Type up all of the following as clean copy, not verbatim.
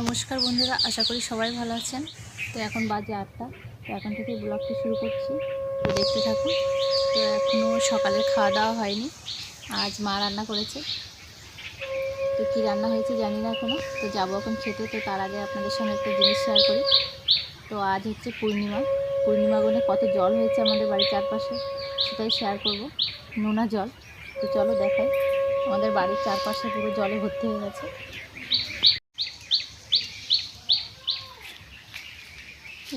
নমস্কার বন্ধুরা, আশা করি সবাই ভালো আছেন। তো এখন বাজে 8টা। তো এখন থেকে ব্লগটি শুরু করছি, তো দেখতে থাকুন। তো এখনও সকালের খাওয়া দাওয়া হয়নি, আজ মা রান্না করেছে। তো কী রান্না হয়েছে জানি না এখনও, তো যাবো এখন খেতে। তো তার আগে আপনাদের সঙ্গে একটা জিনিস শেয়ার করি। তো আজ হচ্ছে পূর্ণিমা গুণে কত জল হয়েছে আমাদের বাড়ির চারপাশে, সেটাই শেয়ার করব। নোনা জল। তো চলো দেখাই, আমাদের বাড়ির চারপাশে পুরো জলে ভর্তি হয়ে গেছে।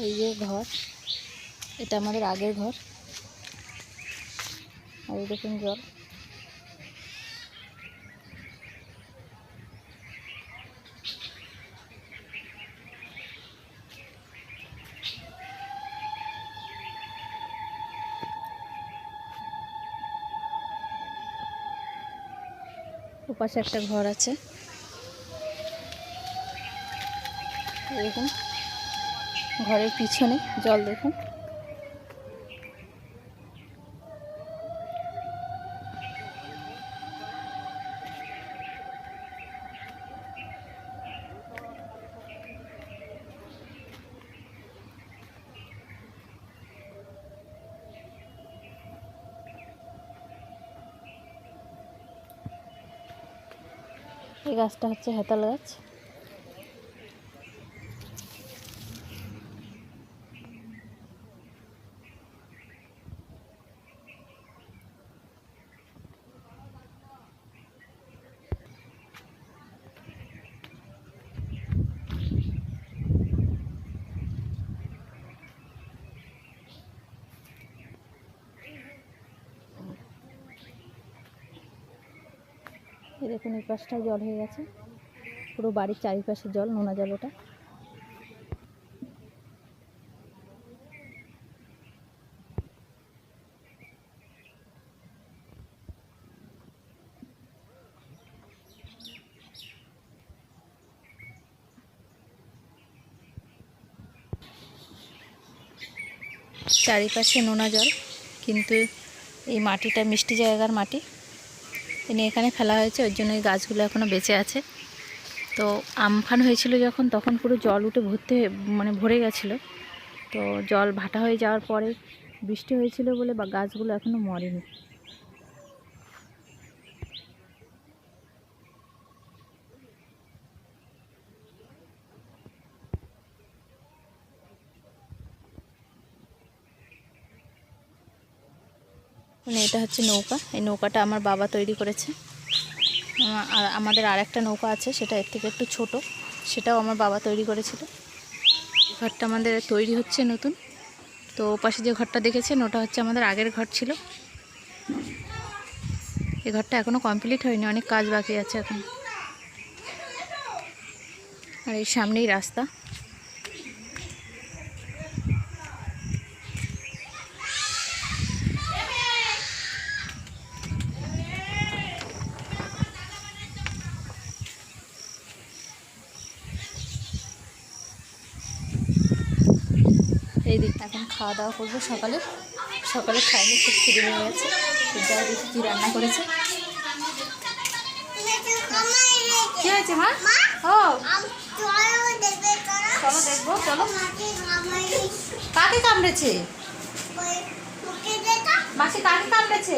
এই যে ঘর, এটা আমাদের আগের ঘর। আর এই দেখুন জল। ওপাশে একটা ঘর আছে, দেখুন ঘরের পিছনে জল দেখুন। এই গাছটা হচ্ছে হেতাল গাছ। এই দেখুন এই পাশটায় জল হয়ে গেছে, পুরো বাড়ির চারিপাশে জল, নোনা জল ওটা। চারিপাশে নোনা জল, কিন্তু এই মাটিটা মিষ্টি জায়গার মাটি, এনে এখানে ফেলা হয়েছে, ওই জন্য এই গাছগুলো এখনও বেঁচে আছে। তো আমফান হয়েছিল যখন, তখন পুরো জল উঠে ভরে গেছিলো। তো জল ভাটা হয়ে যাওয়ার পরে বৃষ্টি হয়েছিল বলে বা গাছগুলো এখনও মরেনি। মানে এটা হচ্ছে নৌকা, এই নৌকাটা আমার বাবা তৈরি করেছে। আর আমাদের আর একটা নৌকা আছে, সেটা এর থেকে একটু ছোট, সেটাও আমার বাবা তৈরি করেছিল। ঘরটা আমাদের তৈরি হচ্ছে নতুন। তো পাশে যে ঘরটা দেখেছেন, ওটা হচ্ছে আমাদের আগের ঘর ছিল। এই ঘরটা এখনও কমপ্লিট হয়নি, অনেক কাজ বাকি আছে এখন। আর এই সামনেই রাস্তা। এই দিকটা এখন খাওয়া দাওয়া করবো। সকালে খাইনি, খুব খিদে হয়ে গেছে। যাই দেখি কী রান্না করেছে। কি হয়েছে মা? ও চলো দেখবো, চলো। কাকে কামড়েছে মাসি? কাকে কামড়েছে?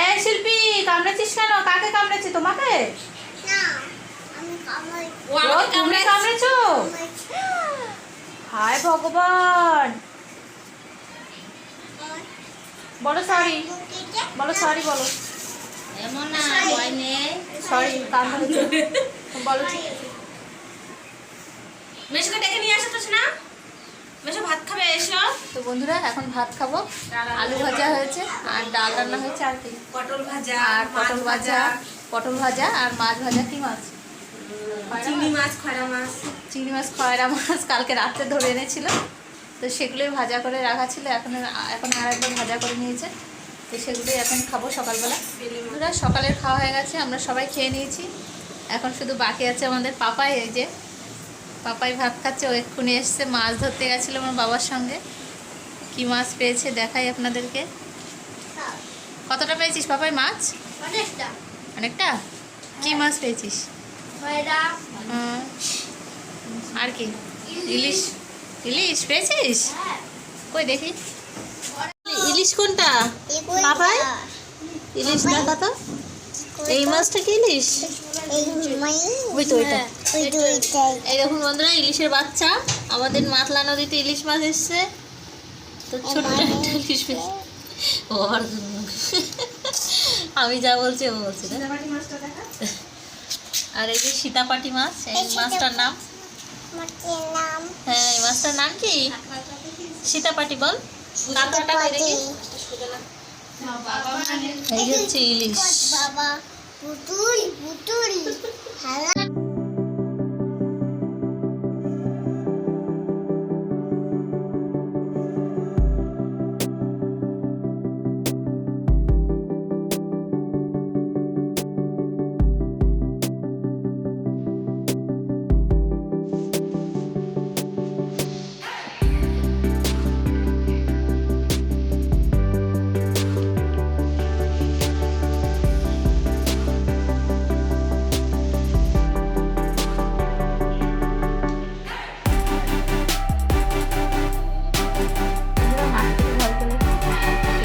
এই শিল্পী, কামড়েছিস কেন? কাকে কামড়েছে? তোমাকে? তুমি কামড়েছো? হায় ভগবান, বলো সরি, বলো সরি, বলো সরি, কামড়েছে বলো। মেশোকে ডেকে নিয়ে আসো তো না, মেশো ভাত খাবে, এসো। তো বন্ধুরা এখন ভাত খাবো। আলু ভাজা হয়েছে আর ডাল রান্না হয়েছে, আর কি পটল ভাজা, আর পটল ভাজা আর মাছ ভাজা। কি মাছ? চিংড়ি মাছ, খয়রা মাছ। চিংড়ি মাছ, খয়রা মাছ কালকে রাত্রে ধরে এনেছিল, তো সেগুলোই ভাজা করে রাখা ছিল। এখন আর একবার ভাজা করে নিয়েছে, তো সেগুলোই এখন খাবো সকালবেলা। বন্ধুরা সকালের খাওয়া হয়ে গেছে, আমরা সবাই খেয়ে নিয়েছি। এখন শুধু বাকি আছে আমাদের পাপাই। এই যে পাপাই ভাত খাচ্ছে, ও এক্ষুনি এসছে, মাছ ধরতে গেছিলো আমার বাবার সঙ্গে। কি মাছ পেয়েছে দেখাই আপনাদেরকে। কতটা পেয়েছিস পাপাই মাছ? অনেকটা। অনেকটা কি মাছ পেয়েছিস? আর কি? ইলিশ। ইলিশ পেয়েছিস? কই দেখি। ইলিশ কোনটা? পাপাই ইলিশ দেখা তো। এই মাছটা কি ইলিশ? ওই তো ওইটা। এই দেখুন বন্ধুরা, ইলিশের বাচ্চা। আমাদের মাতলা নদীতে ইলিশ মাছ এসছে। তো ছোট্ট একটা ইলিশ পেয়েছে। ও আর আমি যা বলছি ও বলছি না। আর এই যে সীতাপাটি মাছ, এই মাছটার নাম। হ্যাঁ, এই মাছটার নাম কি? সীতাপাটি বল। কাঁকড়াটা কই দেখি। এই হচ্ছে ইলিশ।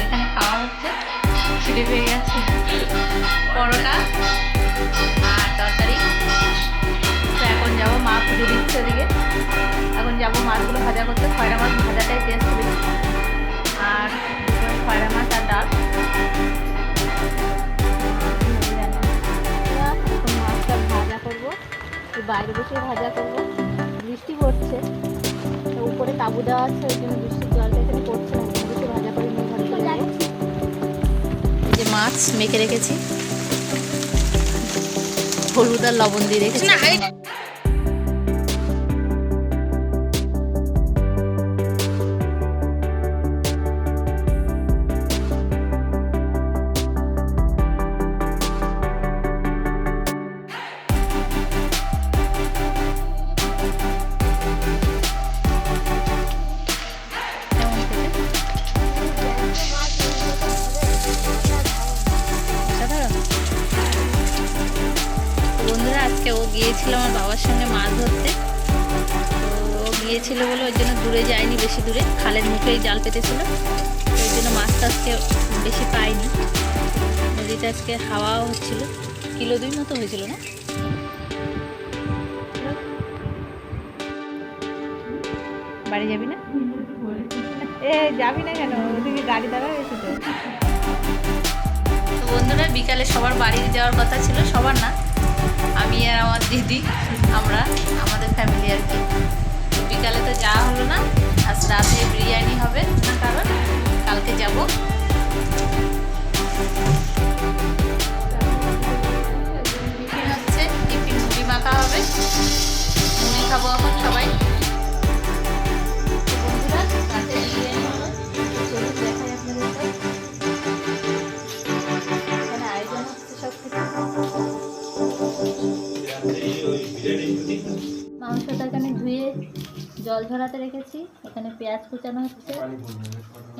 এখানে খাওয়া হচ্ছে, খিদে পেয়ে গেছে। পরোটা আর তরকারি। তো এখন যাবো, মা পুজো দিচ্ছে ওদিকে। এখন যাবো মাছগুলো ভাজা করতে। খয়রা মাছ ভাজাটাই টেস্ট বেশি। আর খয়রা মাছ আর ডাল। এখন মাছটা ভাজা করবো, বাইরে বসে ভাজা করবো। বৃষ্টি পড়ছে, তো উপরে তাবু দেওয়া আছে, ওই জন্য বৃষ্টির জলটা এখানে পড়ছে না। বসে ভাজা করে নিয়ে ঘরে চলে যাবো। এই যে মাছ মেখে রেখেছি, হলুদ আর লবণ দিয়ে রেখেছি। বন্ধুরা, আজকে ও গিয়েছিল আমার বাবার সঙ্গে মাছ ধরতে। তো ও গিয়েছিল বলে ওই জন্য দূরে যায়নি, বেশি দূরে খালের মুখেই জাল পেতেছিল। তো ওই জন্য মাছটা আজকে বেশি পাইনি। নদীতে আজকে হাওয়াও হচ্ছিল, কিলো 2 মতো হয়েছিল না? বাড়ি যাবি না? এ যাবি না কেন? ওদিকে গাড়ি দাঁড়া রয়েছে তো। তো বন্ধুরা, বিকালে সবার বাড়ি যাওয়ার কথা ছিল, সবার না, আমি আর আমার দিদি, আমরা আমাদের ফ্যামিলি আর কি। বিকালে তো যাওয়া হলো না। আজ রাতে বিরিয়ানি হবে না, কারণ কালকে যাব। টিফিন হচ্ছে, টিফিন মুড়ি মাখা হবে। মুড়ি খাবো এখন সবাই। বন্ধুরা, রাতে বিরিয়ানি হলো, চলুন দেখাই আপনাদেরকে। এখানে আয়োজন হচ্ছে সব কিছু। মাংসটা এখানে ধুয়ে জল ঝরাতে রেখেছি। এখানে পেঁয়াজ কুচানো হচ্ছে।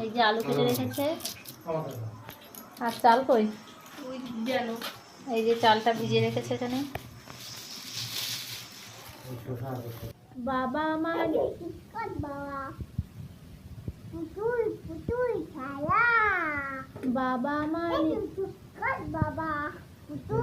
এই যে আলু কেটে রেখেছে। আর চাল কই? এই যে চালটা ভিজিয়ে রেখেছে এখানে। বাবা আমার বাবা আমার